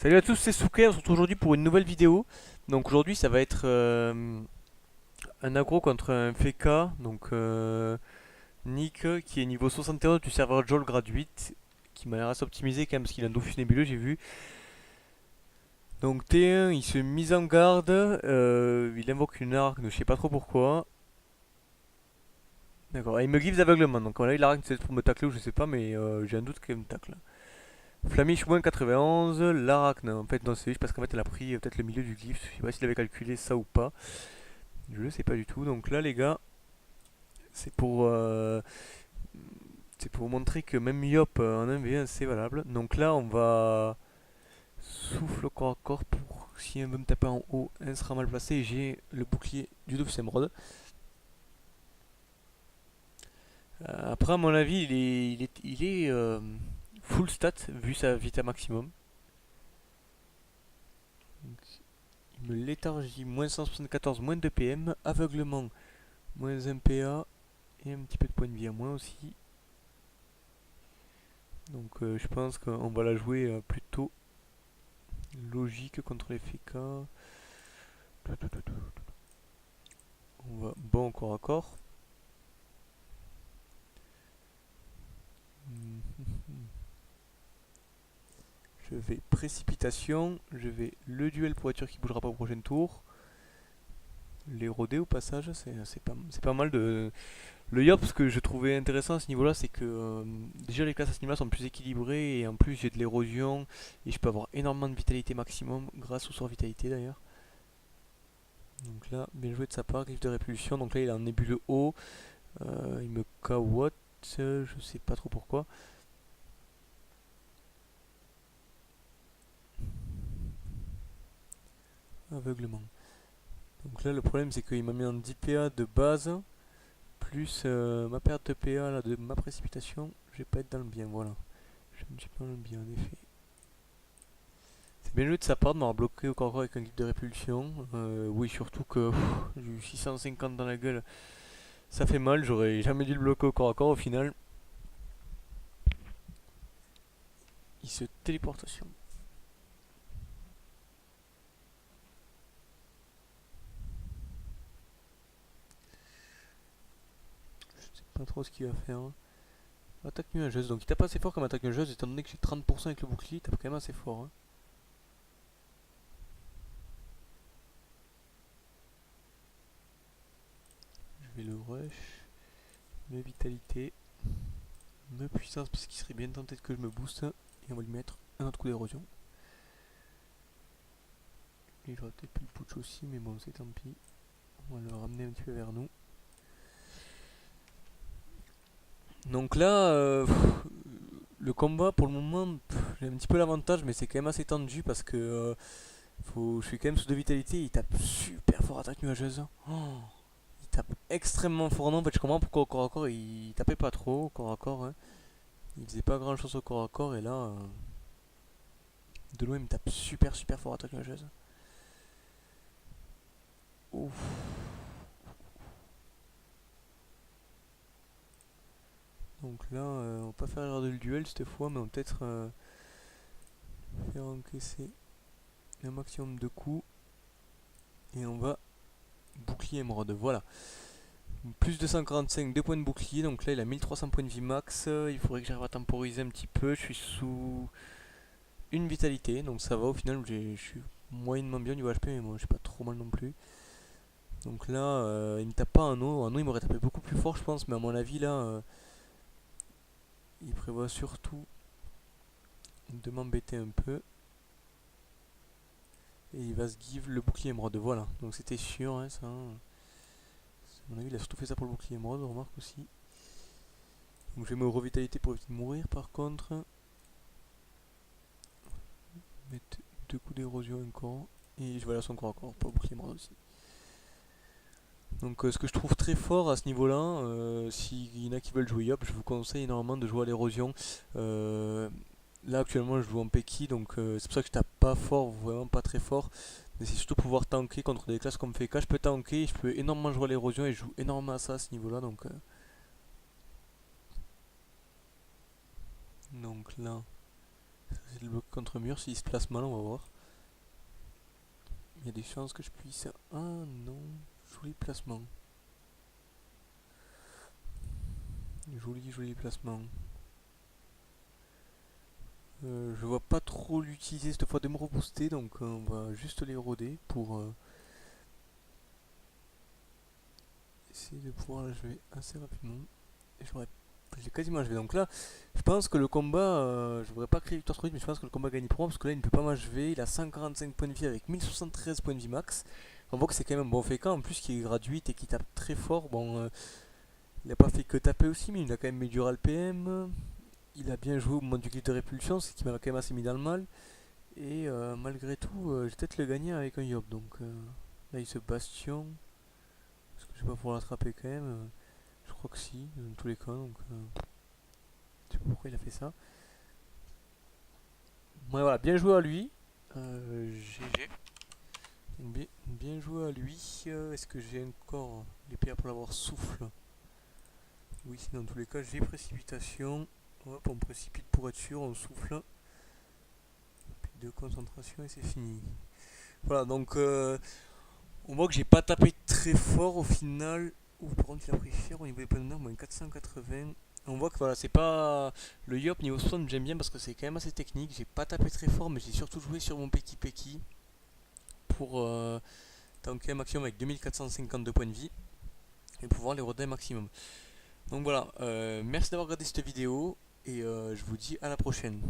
Salut à tous, c'est Souké, on se retrouve aujourd'hui pour une nouvelle vidéo. Donc aujourd'hui ça va être un aggro contre un FK, donc Nick qui est niveau 71 du serveur Joel grade 8, qui m'a l'air assez optimisé quand même parce qu'il a un Dofus nébuleux j'ai vu. Donc T1 il se mise en garde, il invoque une arc, je sais pas trop pourquoi. D'accord, et il me give aveuglement, donc là il arc c'est pour me tacler ou je sais pas mais j'ai un doute qu'il me tacle. Flamiche moins 91, l'Arachne, en fait non c'est juste parce qu'en fait elle a pris peut-être le milieu du glyphe, je sais pas s'il avait calculé ça ou pas, je le sais pas du tout, donc là les gars, c'est pour euh, c'est pour montrer que même Yop en 1v1 c'est valable, donc là on va souffle au corps à corps pour si un veut me taper en haut, un sera mal placé et j'ai le bouclier du Dofus Emerald. Après à mon avis il est full stat vu sa vita maximum. Donc, il me léthargie moins 174, moins 2 PM, aveuglement moins 1 PA et un petit peu de points de vie à moins aussi. Donc je pense qu'on va la jouer plutôt logique contre les FK. On va bon corps à corps. Je vais précipitation, je vais le duel pour être sûr qu'il bougera pas au prochain tour. L'érodé au passage, c'est pas mal de. Le Yop, ce que je trouvais intéressant à ce niveau-là, c'est que déjà les classes à ce niveau-là sont plus équilibrées et en plus j'ai de l'érosion et je peux avoir énormément de vitalité maximum grâce au sort vitalité d'ailleurs. Donc là, bien joué de sa part, griffe de répulsion. Donc là, il a un nébuleux haut. Il me cawotte, je sais pas trop pourquoi. Aveuglement. Donc là, le problème, c'est qu'il m'a mis un 10 PA de base, plus ma perte de PA là, de ma précipitation. Je vais pas être dans le bien, voilà. Je ne suis pas dans le bien, en effet. C'est bien joué de sa part de m'avoir bloqué au corps à corps avec un griffe de répulsion. Oui, surtout que j'ai eu 650 dans la gueule. Ça fait mal, j'aurais jamais dû le bloquer au corps à corps au final. Il se téléportation. Je sais pas trop ce qu'il va faire. Attaque nuageuse, donc il tape assez fort comme attaque nuageuse, étant donné que j'ai 30% avec le bouclier, il tape quand même assez fort. Hein. Je vais le rush, me vitalité, me puissance, parce qu'il serait bien tenté que je me booste, et on va lui mettre un autre coup d'érosion. Et j'aurais peut-être pu le putsch aussi, mais bon, c'est tant pis. On va le ramener un petit peu vers nous. Donc là, le combat pour le moment, j'ai un petit peu l'avantage, mais c'est quand même assez tendu parce que je suis quand même sous de vitalité. Il tape super fort attaque nuageuse. Oh, il tape extrêmement fort. Non, en fait, je comprends pourquoi au corps à corps il tapait pas trop au corps à corps. Hein. Il faisait pas grand chose au corps à corps et là, de loin, il me tape super fort attaque nuageuse. Ouf. Donc là, on va pas faire l'erreur de le duel cette fois, mais on va peut-être faire encaisser un maximum de coups et on va bouclier émeraude. Voilà. Plus de 145, 2 points de bouclier, donc là il a 1300 points de vie max, il faudrait que j'arrive à temporiser un petit peu, je suis sous une vitalité, donc ça va au final, je suis moyennement bien du HP, mais moi je suis pas trop mal non plus. Donc là, il me tape pas un eau il m'aurait tapé beaucoup plus fort je pense, mais à mon avis là, il prévoit surtout de m'embêter un peu. Et il va se give le bouclier émeraude, voilà, donc c'était sûr, hein, ça. À mon avis il a surtout fait ça pour le bouclier émeraude, on remarque aussi. Donc je vais me revitalité pour éviter de mourir par contre. Mettre deux coups d'érosion encore. Et je vais aller à son corps à corps, pas bouclier mort aussi. Donc ce que je trouve très fort à ce niveau-là, s'il y en a qui veulent jouer Yop, je vous conseille énormément de jouer à l'érosion. Là actuellement je joue en Peki, donc c'est pour ça que je tape pas fort, vraiment pas très fort. Mais c'est surtout pouvoir tanker contre des classes comme FK. Je peux tanker, je peux énormément jouer à l'érosion et je joue énormément à ça à ce niveau-là. Donc là, essayer de le bloquer contre mur. S'il se place mal, on va voir. Il y a des chances que je puisse... Ah non, joli placement. Joli placement. Je vois pas trop l'utiliser cette fois de me rebooster, donc on va juste les roder pour essayer de pouvoir la jouer assez rapidement. Et je l'ai quasiment achevé. Donc là, je pense que le combat, je voudrais pas créer victoire trop vite, mais je pense que le combat gagne pour moi parce que là il ne peut pas m'achever. Il a 145 points de vie avec 1073 points de vie max. On voit que c'est quand même un bon fécamp en plus qui est gratuit et qui tape très fort. Bon, il a pas fait que taper aussi, mais il a quand même mis du RALPM. Il a bien joué au moment du glitch de répulsion, ce qui m'a quand même assez mis dans le mal. Et malgré tout, je vais peut-être le gagner avec un Yob. Donc là, il se bastion. Est-ce que je vais pas pouvoir l'attraper quand même je crois que si, dans tous les cas. Donc, je sais pas pourquoi il a fait ça. Ouais, voilà, bien joué à lui. GG. Bien joué à lui. Est-ce que j'ai encore les PA pour l'avoir souffle? Oui, dans tous les cas, j'ai précipitation. Hop, on précipite pour être sûr, on souffle. Puis de concentration et c'est fini. Voilà, donc on voit que j'ai pas tapé très fort au final. Ouh, par contre, il a pris cher au niveau des points d'honneur, moins 480. On voit que voilà, c'est pas. Le Yop niveau 60, j'aime bien parce que c'est quand même assez technique. J'ai pas tapé très fort, mais j'ai surtout joué sur mon Peki Peki pour tanker un maximum avec 2452 points de vie et pouvoir les roder un maximum. Donc voilà, merci d'avoir regardé cette vidéo et je vous dis à la prochaine.